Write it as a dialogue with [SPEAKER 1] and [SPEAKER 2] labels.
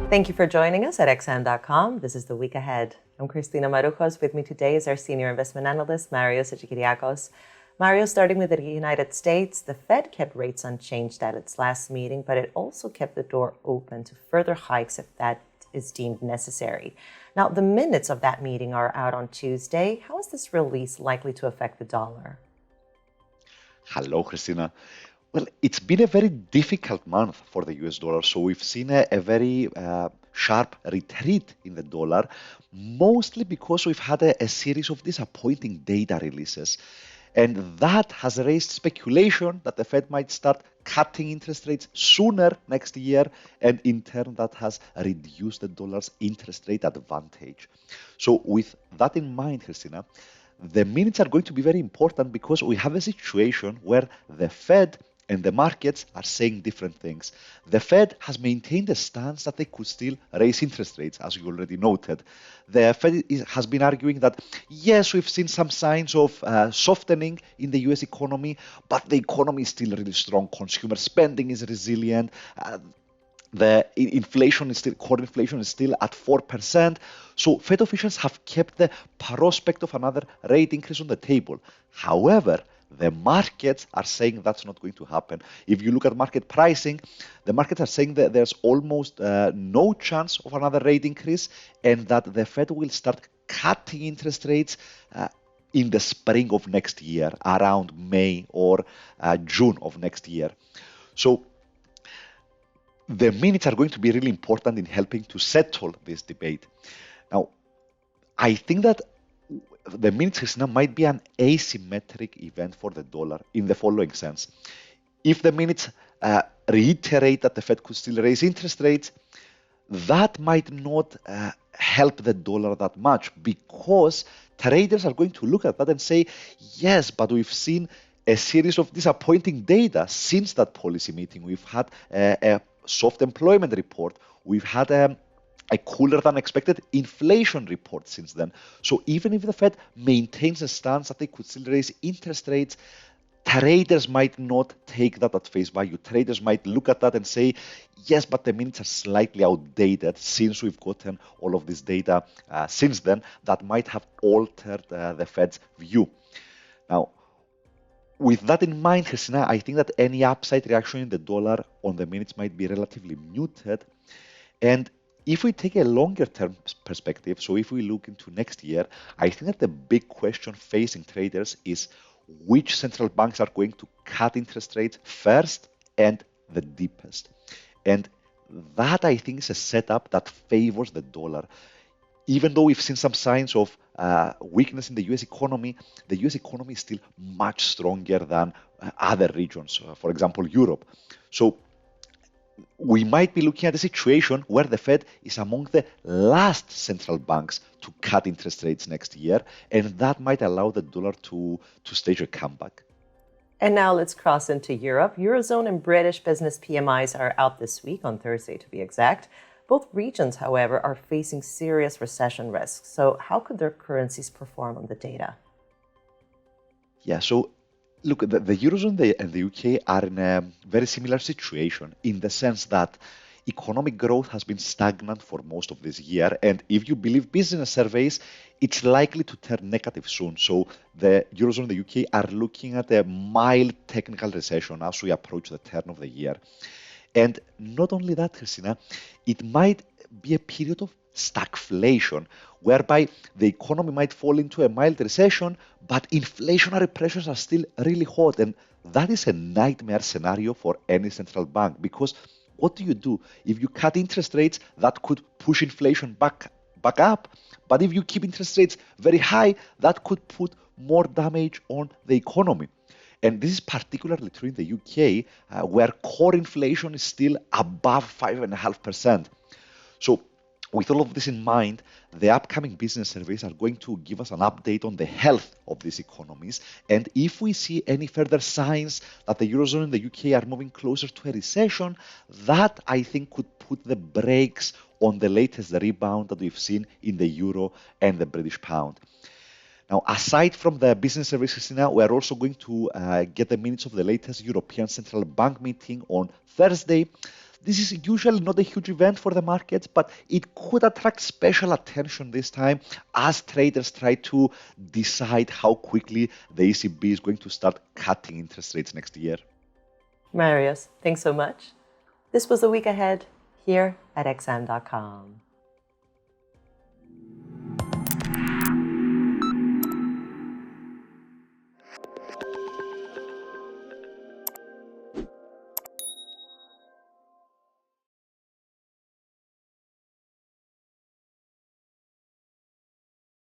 [SPEAKER 1] Thank you for joining us at XM.com. This is The Week Ahead. I'm Christina Marujos. With me today is our senior investment analyst, Mario Sechikiriakos. Mario, starting with the United States, the Fed kept rates unchanged at its last meeting, but it also kept the door open to further hikes if that is deemed necessary. Now, the minutes of that meeting are out on Tuesday. How is this release likely to affect the dollar?
[SPEAKER 2] Hello, Christina. Well, it's been a very difficult month for the US dollar. So we've seen a very sharp retreat in the dollar, mostly because we've had a series of disappointing data releases. And that has raised speculation that the Fed might start cutting interest rates sooner next year. And in turn, that has reduced the dollar's interest rate advantage. So with that in mind, Christina, the minutes are going to be very important because we have a situation where the Fed and the markets are saying different things. The Fed has maintained a stance that they could still raise interest rates, as you already noted. The Fed has been arguing that, yes, we've seen some signs of softening in the US economy, but the economy is still really strong. Consumer spending is resilient. The inflation is still, core inflation is still at 4%. So Fed officials have kept the prospect of another rate increase on the table. However, the markets are saying that's not going to happen. If you look at market pricing, the markets are saying that there's almost no chance of another rate increase and that the Fed will start cutting interest rates in the spring of next year, around May or June of next year. So the minutes are going to be really important in helping to settle this debate. Now, I think that the minutes, Christina, might be an asymmetric event for the dollar in the following sense. If the minutes reiterate that the Fed could still raise interest rates, that might not help the dollar that much because traders are going to look at that and say, yes, but we've seen a series of disappointing data since that policy meeting. We've had a soft employment report. We've had a cooler than expected inflation report since then. So even if the Fed maintains a stance that they could still raise interest rates, traders might not take that at face value. Traders might look at that and say, yes, but the minutes are slightly outdated since we've gotten all of this data since then that might have altered the Fed's view. Now, with that in mind, Christina, I think that any upside reaction in the dollar on the minutes might be relatively muted. And if we take a longer term perspective, so if we look into next year, I think that the big question facing traders is which central banks are going to cut interest rates first and the deepest. And that, I think, is a setup that favors the dollar. Even though we've seen some signs of weakness in the US economy is still much stronger than other regions, for example, Europe. So we might be looking at a situation where the Fed is among the last central banks to cut interest rates next year, and that might allow the dollar to stage a comeback.
[SPEAKER 1] And now let's cross into Europe. Eurozone and British business PMIs are out this week, on Thursday to be exact. Both regions, however, are facing serious recession risks. So how could their currencies perform on the data?
[SPEAKER 2] Yeah, so look, the Eurozone and the UK are in a very similar situation in the sense that economic growth has been stagnant for most of this year. And if you believe business surveys, it's likely to turn negative soon. So the Eurozone and the UK are looking at a mild technical recession as we approach the turn of the year. And not only that, Christina, it might be a period of stagflation, whereby the economy might fall into a mild recession, but inflationary pressures are still really hot. And that is a nightmare scenario for any central bank, because what do you do? If you cut interest rates, that could push inflation back up. But if you keep interest rates very high, that could put more damage on the economy. And this is particularly true in the UK, where core inflation is still above 5.5%. So with all of this in mind, the upcoming business surveys are going to give us an update on the health of these economies. And if we see any further signs that the Eurozone and the UK are moving closer to a recession, that I think could put the brakes on the latest rebound that we've seen in the euro and the British pound. Now, aside from the business surveys, Christina, we are also going to get the minutes of the latest European Central Bank meeting on Thursday. This is usually not a huge event for the markets, but it could attract special attention this time as traders try to decide how quickly the ECB is going to start cutting interest rates next year.
[SPEAKER 1] Marius, thanks so much. This was the week ahead here at xm.com.